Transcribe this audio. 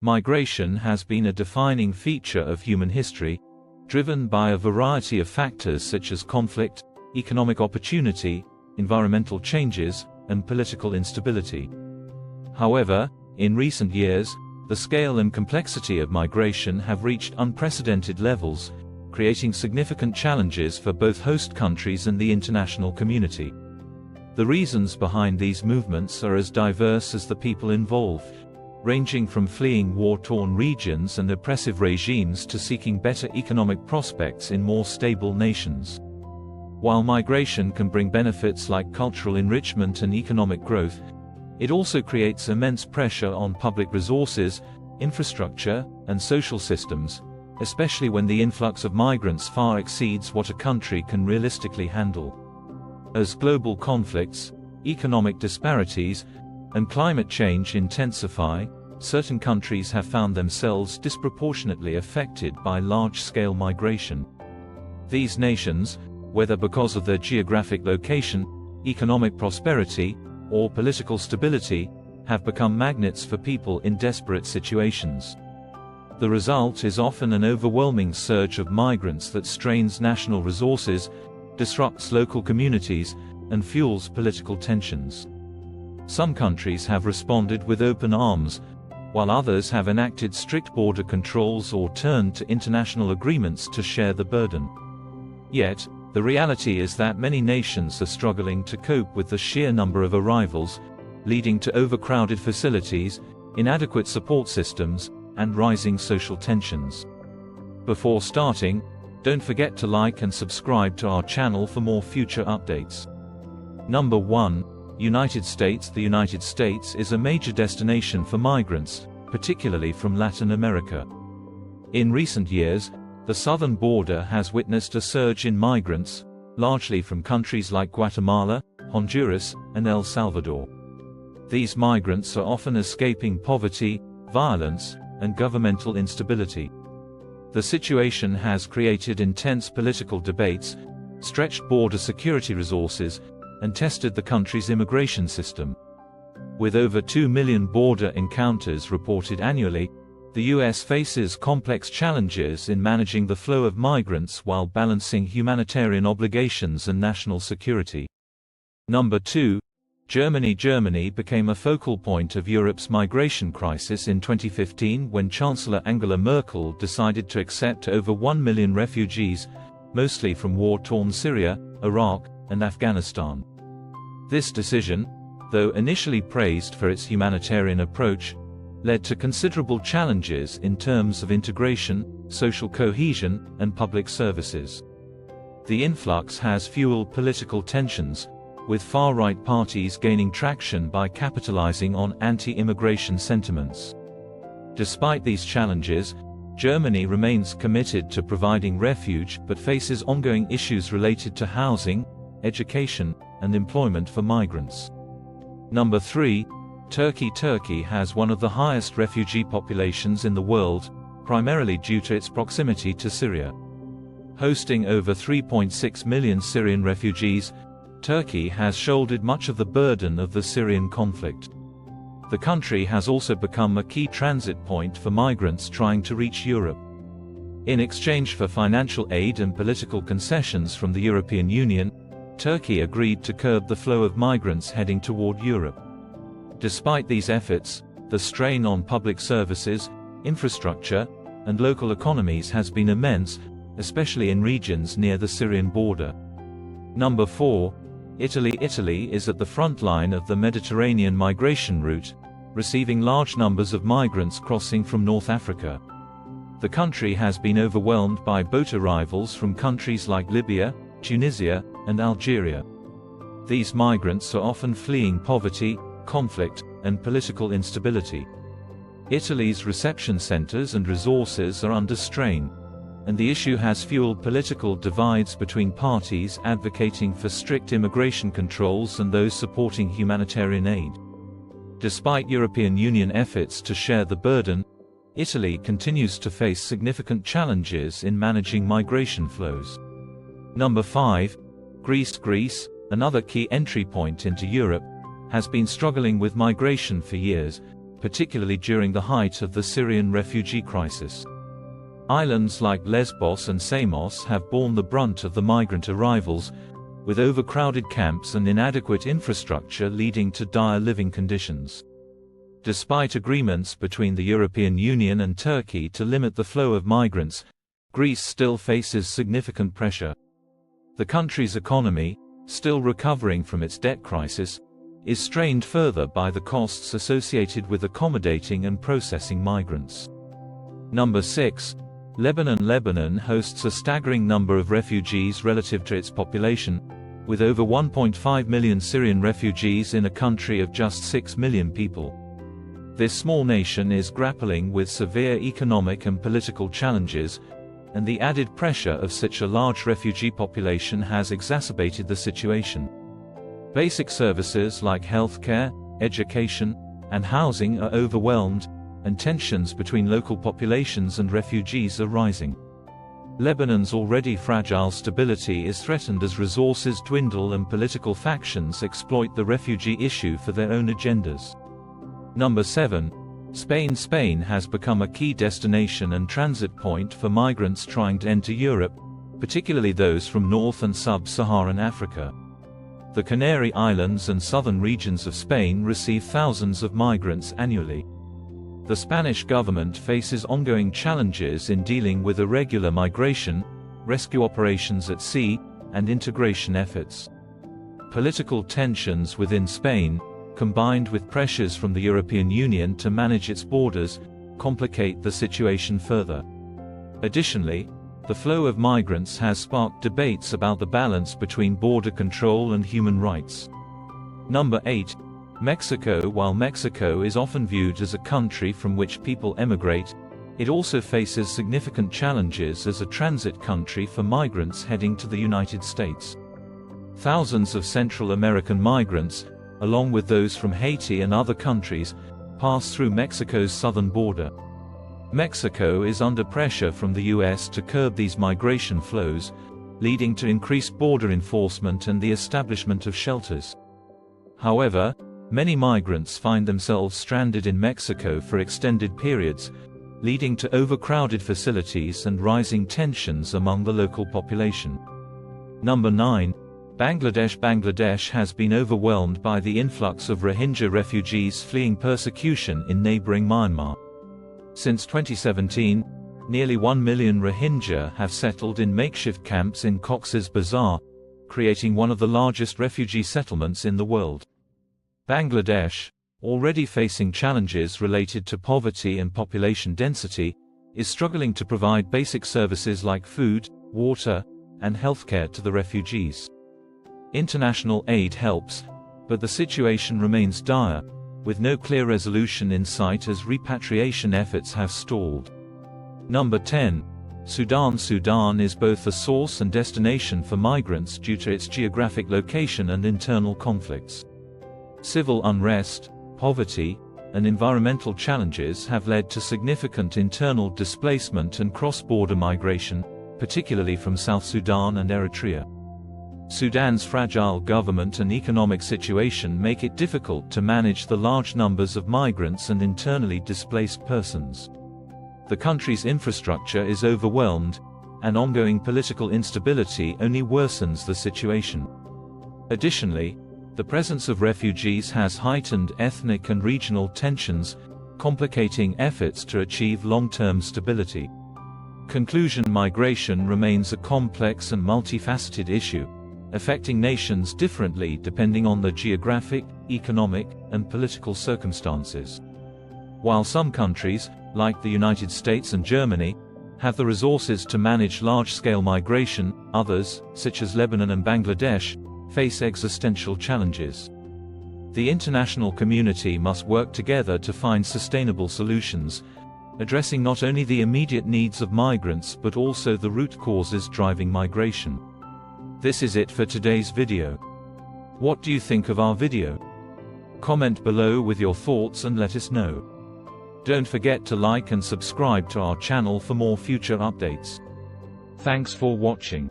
Migration has been a defining feature of human history, driven by a variety of factors such as conflict, economic opportunity, environmental changes, and political instability. However, in recent years, the scale and complexity of migration have reached unprecedented levels, creating significant challenges for both host countries and the international community. The reasons behind these movements are as diverse as the people involved, ranging from fleeing war-torn regions and oppressive regimes to seeking better economic prospects in more stable nations. While migration can bring benefits like cultural enrichment and economic growth, it also creates immense pressure on public resources, infrastructure, and social systems, especially when the influx of migrants far exceeds what a country can realistically handle. As global conflicts, economic disparities, and climate change intensify, certain countries have found themselves disproportionately affected by large-scale migration. These nations, whether because of their geographic location, economic prosperity, or political stability, have become magnets for people in desperate situations. The result is often an overwhelming surge of migrants that strains national resources, disrupts local communities, and fuels political tensions. Some countries have responded with open arms, while others have enacted strict border controls or turned to international agreements to share the burden. Yet, the reality is that many nations are struggling to cope with the sheer number of arrivals, leading to overcrowded facilities, inadequate support systems, and rising social tensions. Before starting, don't forget to like and subscribe to our channel for more future updates. Number 1. United States. The United States is a major destination for migrants, particularly from Latin America. In recent years, the southern border has witnessed a surge in migrants, largely from countries like Guatemala, Honduras, and El Salvador. These migrants are often escaping poverty, violence, and governmental instability. The situation has created intense political debates, stretched border security resources, and tested the country's immigration system. With over 2 million border encounters reported annually, the U.S. faces complex challenges in managing the flow of migrants while balancing humanitarian obligations and national security. Number 2. Germany. Germany became a focal point of Europe's migration crisis in 2015 when Chancellor Angela Merkel decided to accept over 1 million refugees, mostly from war-torn Syria, Iraq, and Afghanistan. This decision, though initially praised for its humanitarian approach, led to considerable challenges in terms of integration, social cohesion, and public services. The influx has fueled political tensions, with far-right parties gaining traction by capitalizing on anti-immigration sentiments. Despite these challenges, Germany remains committed to providing refuge but faces ongoing issues related to housing, education, and employment for migrants. Number 3. Turkey. Turkey has one of the highest refugee populations in the world, primarily due to its proximity to Syria. Hosting over 3.6 million Syrian refugees, Turkey has shouldered much of the burden of the Syrian conflict. The country has also become a key transit point for migrants trying to reach Europe. In exchange for financial aid and political concessions from the European Union, Turkey agreed to curb the flow of migrants heading toward Europe. Despite these efforts, the strain on public services, infrastructure, and local economies has been immense, especially in regions near the Syrian border. Number 4. Italy. Italy is at the front line of the Mediterranean migration route, receiving large numbers of migrants crossing from North Africa. The country has been overwhelmed by boat arrivals from countries like Libya, Tunisia, and Algeria. These migrants are often fleeing poverty, conflict, and political instability. Italy's reception centers and resources are under strain, and the issue has fueled political divides between parties advocating for strict immigration controls and those supporting humanitarian aid. Despite European Union efforts to share the burden, Italy continues to face significant challenges in managing migration flows. Number 5. Greece. Greece, another key entry point into Europe, has been struggling with migration for years, particularly during the height of the Syrian refugee crisis. Islands like Lesbos and Samos have borne the brunt of the migrant arrivals, with overcrowded camps and inadequate infrastructure leading to dire living conditions. Despite agreements between the European Union and Turkey to limit the flow of migrants, Greece still faces significant pressure. The country's economy, still recovering from its debt crisis, is strained further by the costs associated with accommodating and processing migrants. Number 6. Lebanon. Lebanon hosts a staggering number of refugees relative to its population, with over 1.5 million Syrian refugees in a country of just 6 million people. This small nation is grappling with severe economic and political challenges, and the added pressure of such a large refugee population has exacerbated the situation. Basic services like healthcare, education, and housing are overwhelmed, and tensions between local populations and refugees are rising. Lebanon's already fragile stability is threatened as resources dwindle and political factions exploit the refugee issue for their own agendas. Number 7. Spain. Spain has become a key destination and transit point for migrants trying to enter Europe, particularly those from North and Sub-Saharan Africa. The Canary Islands and southern regions of Spain receive thousands of migrants annually. The Spanish government faces ongoing challenges in dealing with irregular migration, rescue operations at sea, and integration efforts. Political tensions within Spain, combined with pressures from the European Union to manage its borders, complicate the situation further. Additionally, the flow of migrants has sparked debates about the balance between border control and human rights. Number 8. Mexico. While Mexico is often viewed as a country from which people emigrate, it also faces significant challenges as a transit country for migrants heading to the United States. Thousands of Central American migrants, along with those from Haiti and other countries, pass through Mexico's southern border. Mexico is under pressure from the US to curb these migration flows, leading to increased border enforcement and the establishment of shelters. However, many migrants find themselves stranded in Mexico for extended periods, leading to overcrowded facilities and rising tensions among the local population. Number 9. Bangladesh. Bangladesh has been overwhelmed by the influx of Rohingya refugees fleeing persecution in neighboring Myanmar. Since 2017, nearly 1 million Rohingya have settled in makeshift camps in Cox's Bazar, creating one of the largest refugee settlements in the world. Bangladesh, already facing challenges related to poverty and population density, is struggling to provide basic services like food, water, and healthcare to the refugees. International aid helps, but the situation remains dire, with no clear resolution in sight as repatriation efforts have stalled. Number 10. Sudan. Sudan is both a source and destination for migrants due to its geographic location and internal conflicts. Civil unrest, poverty, and environmental challenges have led to significant internal displacement and cross-border migration, particularly from South Sudan and Eritrea. Sudan's fragile government and economic situation make it difficult to manage the large numbers of migrants and internally displaced persons. The country's infrastructure is overwhelmed, and ongoing political instability only worsens the situation. Additionally, the presence of refugees has heightened ethnic and regional tensions, complicating efforts to achieve long-term stability. Conclusion: migration remains a complex and multifaceted issue, affecting nations differently depending on their geographic, economic, and political circumstances. While some countries, like the United States and Germany, have the resources to manage large-scale migration, others, such as Lebanon and Bangladesh, face existential challenges. The international community must work together to find sustainable solutions, addressing not only the immediate needs of migrants but also the root causes driving migration. This is it for today's video. What do you think of our video? Comment below with your thoughts and let us know. Don't forget to like and subscribe to our channel for more future updates. Thanks for watching.